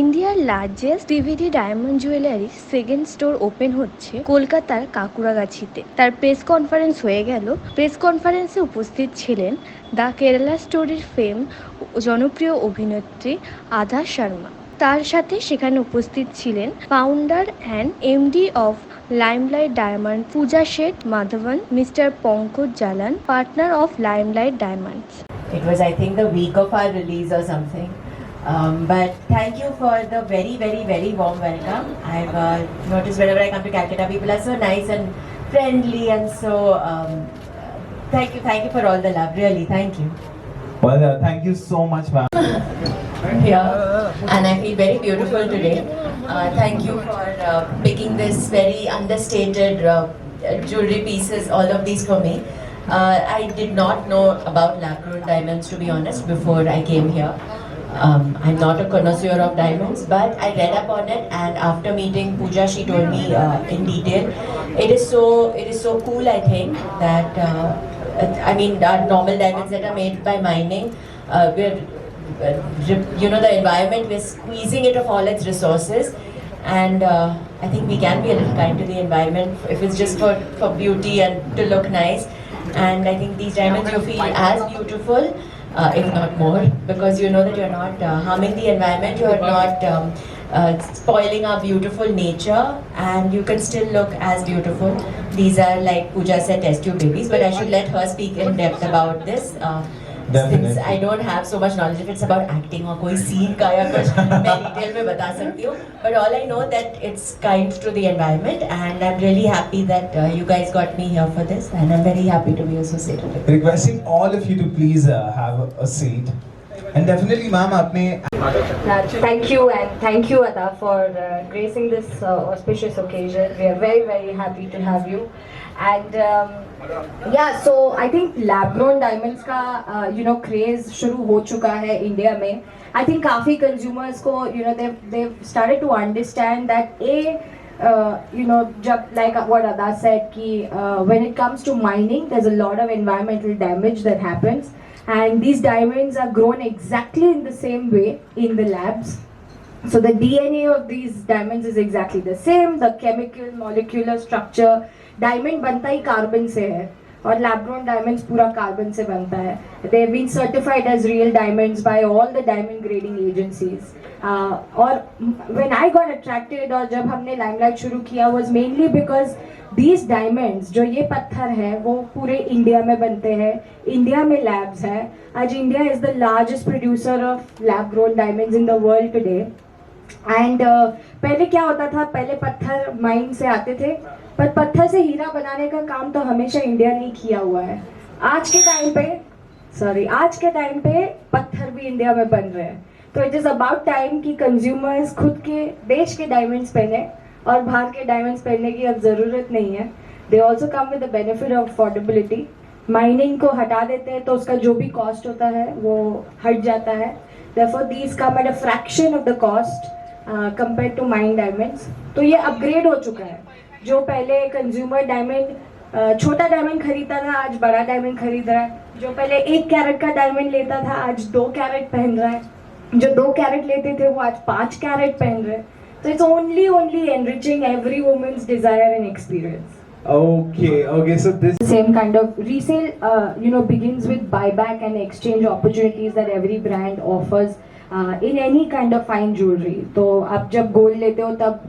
ইন্ডিয়ার largest DVD diamond jewellery second store open হচ্ছে কলকাতার কাকুরাগাছিতে। তার প্রেস কনফারেন্স হয়ে গেল। প্রেস কনফারেন্সে উপস্থিত ছিলেন দ্য কেরালা স্টোরির ফেম জনপ্রিয় অভিনেত্রী আধা শর্মা। তার সাথে সেখানে উপস্থিত ছিলেন founder and MD of limelight diamond Puja Seth Madhavan, mister Pankaj Jalan, partner of limelight diamonds. It was, I think, the week of our release or something. But thank you for the very, very, very warm welcome. I've noticed whenever I come to Calcutta, people are so nice and friendly, and so thank you for all the love. Really, thank you. Well, thank you so much, ma'am. Yeah, and I feel very beautiful today. Thank you for picking this very understated jewelry pieces, all of these for me. I did not know about lab-grown diamonds, to be honest, before I came here. I'm not a connoisseur of diamonds, but I read up on it, and after meeting Pooja, she told me in detail. It is so cool, I think, that I mean, our normal diamonds that are made by mining, we're the environment, we're squeezing it of all its resources, and I think we can be a little kind to the environment if it's just for beauty and to look nice. And I think these diamonds you feel as beautiful, if not more, because you know that you're not harming the environment, you're not spoiling our beautiful nature, and you can still look as beautiful. These are, like Pooja said, test tube babies, but I should let her speak in depth about this. Since I don't have so much knowledge if it's about acting or कोई scene का या कुछ मैं detail में बता सकती हूँ, but all I know that it's kind to the environment, and I'm really happy that you guys got me here for this, and I'm very happy to be associated with it. Requesting all of you to please have a seat. And definitely, ma'am, आपने Thank you, and thank you, Ada, for gracing this auspicious occasion. We are very, very happy to have you. And yeah, so I think lab-grown diamonds का craze शुरू हो चुका है India में. I think काफी consumers को they've started to understand that जब like what Ada said कि when it comes to mining, there's a lot of environmental damage that happens. And these diamonds are grown exactly in the same way in the labs. So the DNA of these diamonds is exactly the same. The chemical molecular structure, diamond बनता ही carbon से है, और lab grown diamonds पूरा carbon से बनता है. They have been certified as real diamonds by all the diamond grading agencies. और when I got attracted और जब हमने Limelight शुरू किया was mainly because these diamonds जो ये पत्थर है वो पूरे इंडिया में बनते हैं, इंडिया में labs है. आज India is the largest producer of lab grown diamonds in the world today. And पहले क्या होता था, पहले पत्थर माइन से आते थे, पर पत्थर से हीरा बनाने का काम तो हमेशा इंडिया ने किया हुआ है. आज के टाइम पे पत्थर भी इंडिया में बन रहे हैं. तो इट इज अबाउट टाइम कि कंज्यूमर्स खुद के देश के डायमंड्स पहने और बाहर के डायमंड्स पहनने की अब जरूरत नहीं है. They also come with the benefit of affordability. Mining को हटा देते हैं तो उसका जो भी कॉस्ट होता है वो हट जाता है. Therefore, these come at a fraction of the cost compared to mined diamonds. तो ये अपग्रेड हो चुका है. जो पहले कंज्यूमर डायमंड छोटा डायमंड खरीदता था आज बड़ा डायमंड खरीद रहा है. जो पहले 1 कैरेट का डायमंड लेता था आज 2 कैरेट पहन रहा है. जो 2 कैरेट लेते थे वो आज 5 कैरेट पहन रहे हैं. So it's only enriching every woman's desire and experience. Okay, so this Same kind of resale, begins with buyback and exchange opportunities that every brand offers in any kind of fine jewelry. तो आप जब gold लेते हो तब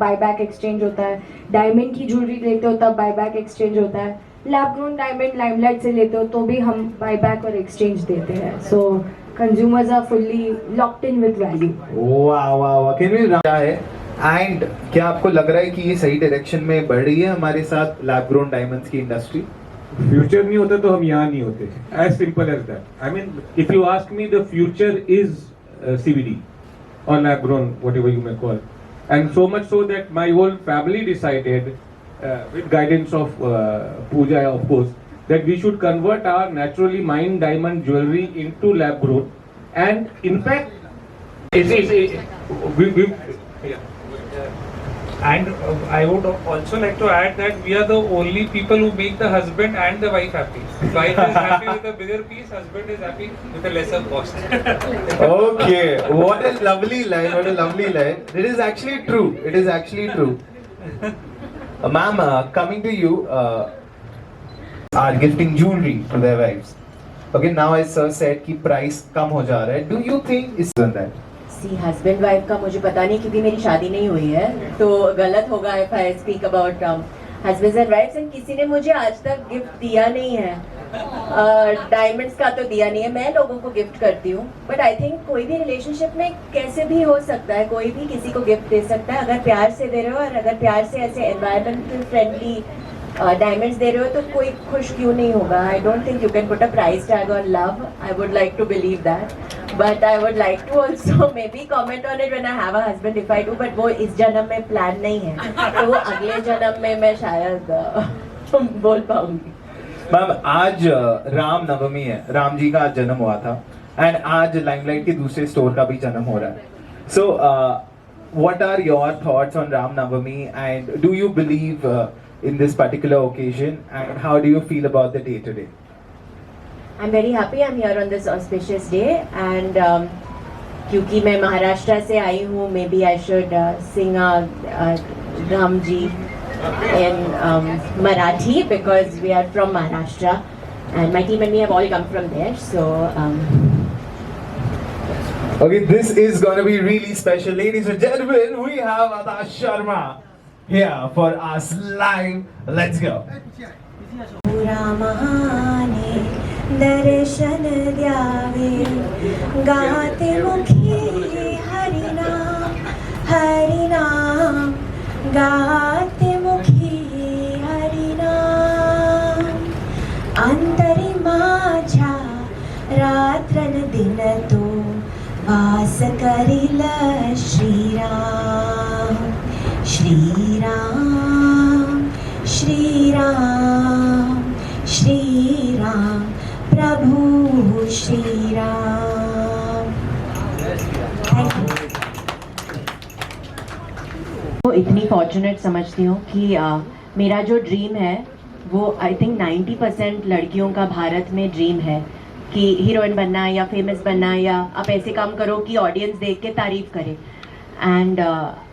buyback exchange होता है, diamond की jewellery लेते हो तब buyback exchange होता है, लैब ग्रोन डायमंड लाइमलाइट से लेते हो तो भी हम buyback और exchange देते हैं. So consumers are fully locked in with value. wow. Can we है एंड क्या आपको लग रहा है कि ये सही डायरेक्शन में बढ़ रही है हमारे साथ लैब ग्रोन डायमंड्स की इंडस्ट्री? फ्यूचर नहीं होता तो हम यहाँ नहीं होते. As simple as that. I mean if you ask me the future is CBD or lab grown, whatever you may call, and so much so that my whole family decided with guidance of Pooja, of course, that we should convert our naturally mined diamond jewelry into lab grown. And in fact And I would also like to add that we are the only people who make the husband and the wife happy. Wife is happy with a bigger piece, husband is happy with a lesser cost. Okay, what a lovely line, what a lovely line. It is actually true, it is actually true. Ma'am, coming to you, are gifting jewelry to their wives. Okay, now as sir said कि price कम हो जा रहा है. Do you think is on that? See husband wife का मुझे पता नहीं क्योंकि मेरी शादी नहीं हुई है, तो गलत होगा if I speak about husbands and wives. And किसी ने मुझे आज तक गिफ्ट दिया नहीं है, डायमंड्स का तो दिया नहीं है. मैं लोगों को गिफ्ट करती हूँ, बट आई थिंक कोई भी रिलेशनशिप में कैसे भी हो सकता है, कोई भी किसी को गिफ्ट दे सकता है अगर प्यार से दे रहे हो. और अगर प्यार से ऐसे एनवायरमेंटल फ्रेंडली डायमंड्स दे रहे हो तो कोई खुश क्यों नहीं होगा. I don't think you can put a price tag on love. I would like to believe that, but I would like to also maybe comment on it when I have a husband if I do. But वो इस जन्म में plan नहीं है, तो वो अगले जन्म में मैं शायद बोल पाऊंगी. मैम, आज राम नवमी है, राम जी का आज जन्म हुआ था, एंड आज लाइमलाइट के दूसरे स्टोर का भी जन्म हो रहा है. So what are your thoughts on Ram Navami, and do you believe in this particular occasion, and how do you feel about the day today? I'm very happy I'm here on this auspicious day, and क्योंकि मैं महाराष्ट्र से आई हूँ, maybe I should sing Ram ji in Marathi because we are from Maharashtra and my team and me have all come from there. So okay, this is going to be really special, ladies and gentlemen. We have Ada Sharma here for us live. Let's go. पूरा महाने दर्शन द्यावे, गाते मुखी हरिनाम हरिनाम, गाते मुखी हरिनाम. अंतरी माझ्या रात्रन दिन तो वास करील श्रीराम श्रीराम श्रीराम श्रीराम प्रभु श्रीराम. Thank you. तो इतनी फॉर्चुनेट समझती हूँ कि मेरा जो ड्रीम है वो आई थिंक 90% लड़कियों का भारत में ड्रीम है कि हीरोइन बनना या फेमस बनना, या आप ऐसे काम करो कि ऑडियंस देख के तारीफ करे. एंड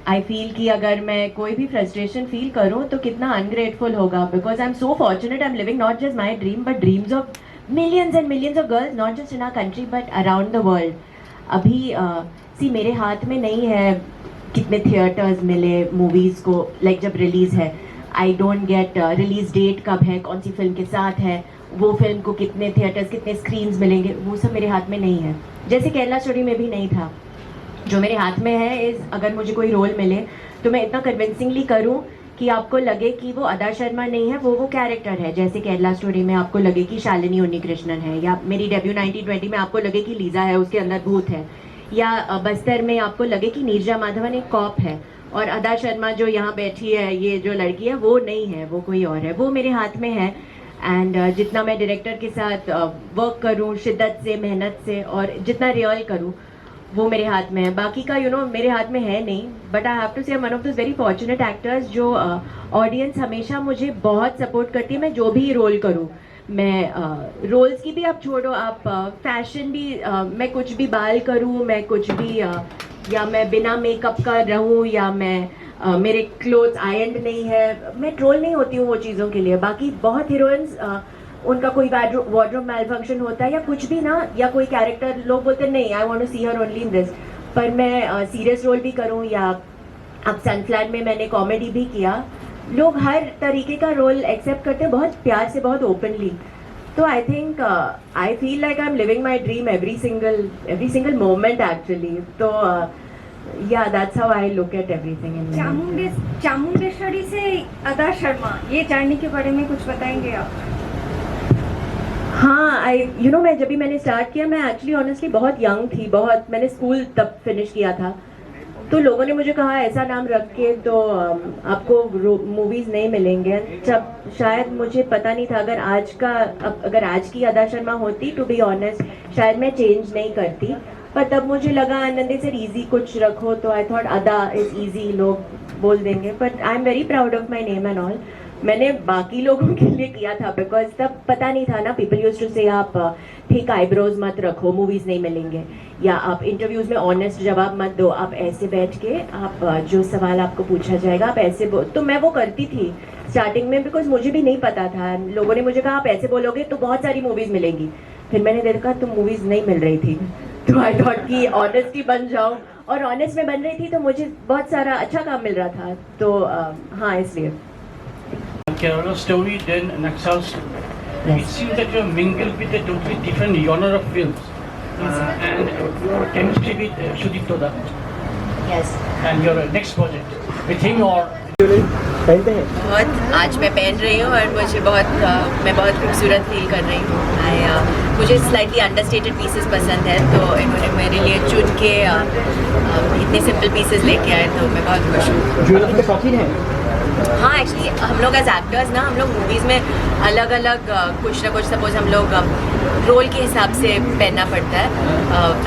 आई फील कि अगर मैं कोई भी फ्रस्ट्रेशन फील करूँ तो कितना अनग्रेटफुल होगा, because I am so fortunate. I am living not just my dream but dreams of millions and millions of girls, not just in our country but around the world. अभी सी मेरे हाथ में नहीं है कितने थिएटर्स मिले मूवीज़ को, लाइक जब रिलीज़ है. I don't get release date कब है, कौन सी फिल्म के साथ है, वो फिल्म को कितने थिएटर्स कितने स्क्रीन्स मिलेंगे, वो सब मेरे हाथ में नहीं है. जैसे केरला स्टोरी में भी नहीं था. जो मेरे हाथ में है इस अगर मुझे कोई रोल मिले तो मैं इतना कन्विंसिंगली करूं कि आपको लगे कि वो अदा शर्मा नहीं है, वो कैरेक्टर है. जैसे केरला स्टोरी में आपको लगे कि शालिनी उन्नीकृष्णन है, या मेरी डेब्यू 1920 में आपको लगे कि लीजा है, उसके अंदर भूत है, या बस्तर में आपको लगे कि नीरजा माधवन एक कॉप है और अदा शर्मा जो यहाँ बैठी है, ये जो लड़की है वो नहीं है, वो कोई और है. वो मेरे हाथ में है. एंड जितना मैं डायरेक्टर के साथ वर्क करूँ शिद्दत से, मेहनत से, और जितना रियल करूँ वो मेरे हाथ में है. बाकी का मेरे हाथ में है नहीं. बट आई हैव टू से one of those very fortunate actors जो ऑडियंस हमेशा मुझे बहुत सपोर्ट करती है. मैं जो भी रोल करूँ, मैं रोल्स की भी आप छोड़ो, आप फैशन भी, मैं कुछ भी बाल करूँ, मैं कुछ भी या मैं बिना मेकअप का रहूँ, या मैं मेरे क्लोथ्स आयरन नहीं है, मैं ट्रोल नहीं होती हूँ वो चीज़ों के लिए. बाकी बहुत हीरोइंस उनका कोई वार्डरोब मैल फंक्शन होता है या कुछ भी ना, या कोई कैरेक्टर लोग बोलते हैं नहीं I want to see her only in this, पर मैं सीरियस रोल भी करूं, या अब सनफ्लैट में मैंने कॉमेडी भी किया, लोग हर तरीके का रोल एक्सेप्ट करते हैं बहुत प्यार से, बहुत ओपनली. तो I think I feel like I am living my dream every single moment actually. तो या that's how I look at everything in. Chamundeshwari से अदा शर्मा, ये जर्नी के बारे में कुछ बताएंगे आप? हाँ, मैं जब भी मैंने स्टार्ट किया, मैं एक्चुअली ऑनेस्टली बहुत यंग थी, बहुत मैंने स्कूल तब फिनिश किया था. तो लोगों ने मुझे कहा ऐसा नाम रख के तो आपको मूवीज़ नहीं मिलेंगे. जब शायद मुझे पता नहीं था अगर आज की अदा शर्मा होती, टू बी ऑनेस्ट शायद मैं चेंज नहीं करती. पर तब मुझे लगा आनंदी सर इजी कुछ रखो, तो आई थॉट अदा इज इजी, लोग बोल देंगे, but I am very proud of my name and all. मैंने बाकी लोगों के लिए किया था बिकॉज तब पता नहीं था ना, पीपल यूज्ड टू से आप थिक आईब्रोज मत रखो, मूवीज नहीं मिलेंगे, या आप इंटरव्यूज में ऑनेस्ट जवाब मत दो, आप ऐसे बैठ के आप जो सवाल आपको पूछा जाएगा आप ऐसे तो मैं वो करती थी स्टार्टिंग में, बिकॉज मुझे भी नहीं पता था। लोगों ने मुझे कहा आप ऐसे बोलोगे तो बहुत सारी मूवीज मिलेंगी, फिर मैंने देखा तो मूवीज नहीं मिल रही थी, तो आई थॉट कि ऑनेस्टी बन जाओ, और ऑनेस्ट में बन रही थी तो मुझे बहुत सारा अच्छा काम मिल रहा था, तो हाँ इसलिए। Kerala story, then Naxal story. It seems that you are mingled with a totally different genre of films, and your chemistry with Sudipto Da, Yes. and your next project with him or बहुत आज मैं पहन रही हूँ और मुझे मैं बहुत खूबसूरत फील कर रही हूँ। मुझे स्लाइटली अंडरस्टेटेड पीसेस पसंद है, तो इन्होंने मेरे लिए चुन के इतने सिंपल पीसेस लेके आए, तो मैं बहुत खुश हूँ। ज्वेलरी के शौकीन हैं? हाँ, एक्चुअली हम लोग एज एक्टर्स ना, हम लोग मूवीज़ में अलग अलग कुछ ना कुछ, सपोज हम लोग रोल के हिसाब से पहनना पड़ता है।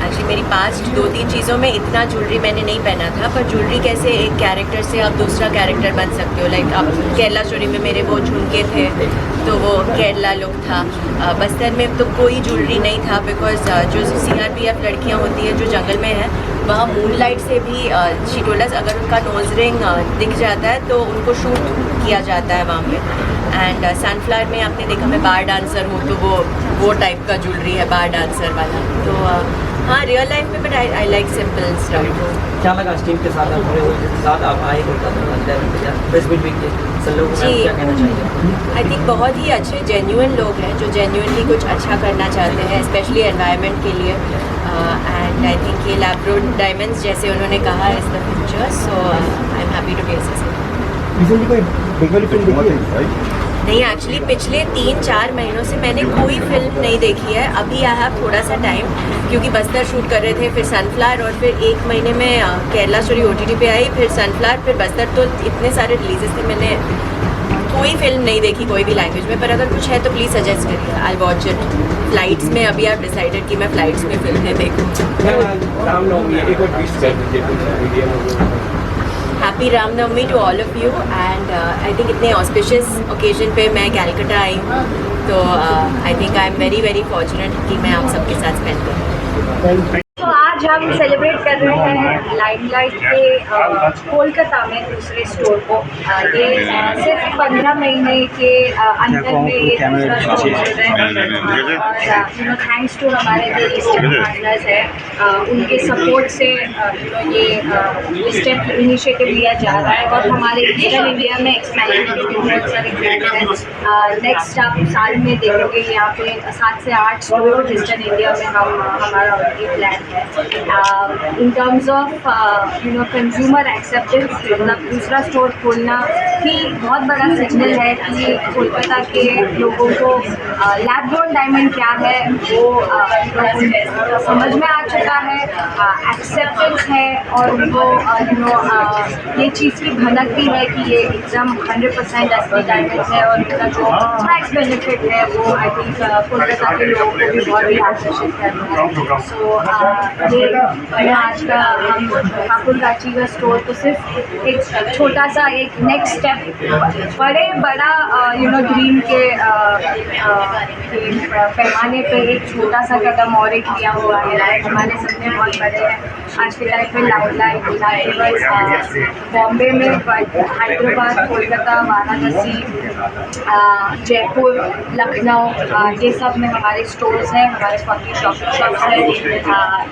एक्चुअली मेरी पास्ट 2-3 चीज़ों में इतना ज्वेलरी मैंने नहीं पहना था, पर ज्वेलरी कैसे एक कैरेक्टर से आप दूसरा कैरेक्टर बन सकते हो। लाइक अब केरला स्टोरी में मेरे वो झुमके थे, तो वो केरला लुक था। बस्तर में तो कोई ज्वेलरी नहीं था, बिकॉज जो CRPF लड़कियाँ होती हैं जो जंगल में हैं, वहाँ मूनलाइट से भी शीटोलस अगर उनका नोज रिंग दिख जाता है तो उनको शूट किया जाता है वहाँ पे। एंड सनफ्लावर में आपने देखा मैं बार डांसर हूँ, तो वो टाइप का ज्वेलरी है, बार डांसर वाला। तो हाँ, रियल लाइफ में but I like simple stuff. क्या लगा टीम के साथ आप आए प्रेस मीट के सब लोगों को क्या कहना चाहिए? आई थिंक बहुत ही अच्छे जेन्युइन लोग हैं जो जेन्युइनली कुछ अच्छा करना चाहते हैं, स्पेशली एनवायरनमेंट के लिए। एंड आई थिंक ये लैब-ग्रोन डायमंड्स जैसे उन्होंने कहा is the future, so I am happy to be associated. Recently कोई बिग वाली फिल्म देखी है? नहीं, एक्चुअली पिछले 3-4 महीनों से मैंने कोई फिल्म नहीं देखी है। अभी आई हैव थोड़ा सा टाइम, क्योंकि बस्तर शूट कर रहे थे, फिर सनफ्लावर, और फिर 1 महीने में केरला स्टोरी OTT पे आई, फिर सनफ्लावर, फिर बस्तर, तो इतने सारे रिलीजेस थे, मैंने कोई फिल्म नहीं देखी कोई भी लैंग्वेज में। पर अगर कुछ है तो प्लीज़ सजेस्ट करिए, आई वॉच इट। फ्लाइट्स में अभी आप डिसाइडेड कि मैं फ्लाइट्स में फिल्में देखूँ। Happy Ramnavami to all of you, and I think इतने ऑस्पिशियस ओकेजन पे मैं कैलकाटा आई हूँ, तो I think I am very very fortunate कि मैं आप सबके साथ स्पेंड करूँ। तो आज हम सेलिब्रेट कर रहे हैं लाइमलाइट के कोलकाता में दूसरे स्टोर को। ये सिर्फ 15 महीने के अंतर में ये दूसरा स्टोर चल रहा है, और थैंक्स टू हमारे जो ईस्टर्न पार्टनर्स है, उनके सपोर्ट से ये स्टेप इनिशिएटिव लिया जा रहा है, और हमारे ईस्टर्न इंडिया में एक्सपेंशन के बहुत सारे प्लान हैं। नेक्स्ट आप साल में देखोगे यहाँ पे 7 से 8 स्टोर ईस्टर्न इंडिया में हमारा ऑलरेडी प्लान है। In terms of consumer acceptance, मतलब दूसरा स्टोर खोलना ही बहुत बड़ा सिग्नल है कि कोलकाता के लोगों को लैब-ग्रोन डायमंड क्या है वो समझ में आ चुका है, एक्सेप्टेंस है, और उनको ये चीज़ की भनक भी है कि ये एकदम 100% असली डायमंड है, और उनका जो टैक्स बेनिफिट है वो आई थिंक कोलकाता के लोगों को भी बहुत ही आकर्षित कर रहा है। सो ये आज का हम ठाकुरगाची का स्टोर तो सिर्फ एक छोटा सा एक नेक्स्ट स्टेप, बड़ा ड्रीम के पैमाने पे एक छोटा सा कदम और एक लिया हुआ है। हमारे सपने बहुत बड़े हैं आज के टाइम में। लाइमलाइट बॉम्बे में, हैदराबाद, कोलकाता, वाराणसी, जयपुर, लखनऊ, ये सब में हमारे स्टोर्स हैं, हमारे 40 शॉप्स हैं।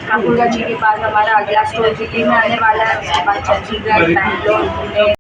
ठाकुरगाची के पास हमारा अगला स्टोर दिल्ली में आने वाला है, उसके बाद चंडीगढ़, बैंगलोर, पुणे।